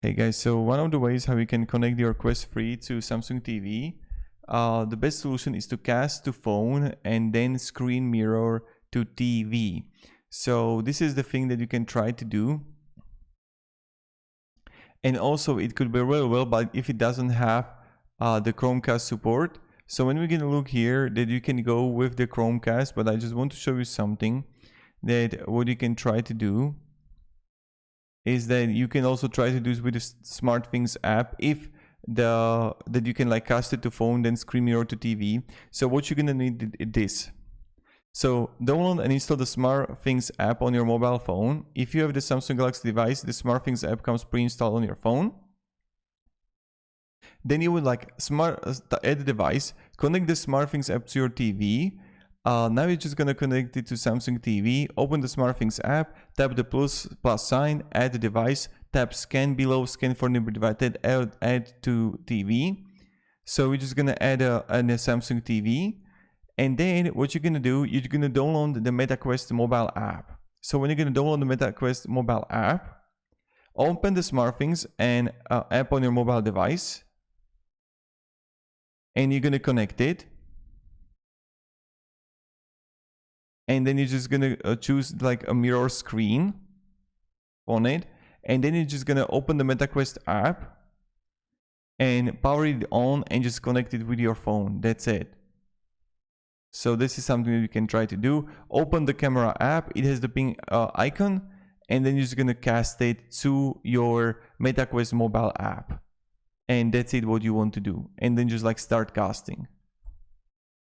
Hey guys, so one of the ways how you can connect your Quest 3 to Samsung TV, the best solution is to cast to phone and then screen mirror to TV. So this is the thing that you can try to do. And also it could be really well, but if it doesn't have the Chromecast support. So when we're gonna look here that you can go with the Chromecast, but I just want to show you something that what you can try to do is that you can also try to do this with the SmartThings app if that you can like cast it to phone then screen mirror to TV. So what you're gonna need is this. So download and install the SmartThings app on your mobile phone. If you have the Samsung Galaxy device, the SmartThings app comes pre-installed on your phone. Then you would like add the device, connect the SmartThings app to your TV. Now you're just gonna connect it to Samsung TV, open the SmartThings app, tap the plus sign, add the device, tap scan below, scan for neighbor device, add to TV. So we're just gonna add a Samsung TV. And then what you're gonna do, you're gonna download the MetaQuest mobile app. So when you're gonna download the MetaQuest mobile app, open the SmartThings and app on your mobile device. And you're gonna connect it. And then you're just gonna choose like a mirror screen on it. And then you're just gonna open the MetaQuest app and power it on and just connect it with your phone. That's it. So this is something that you can try to do. Open the camera app. It has the ping icon. And then you're just gonna cast it to your MetaQuest mobile app. And that's it what you want to do. And then just like start casting.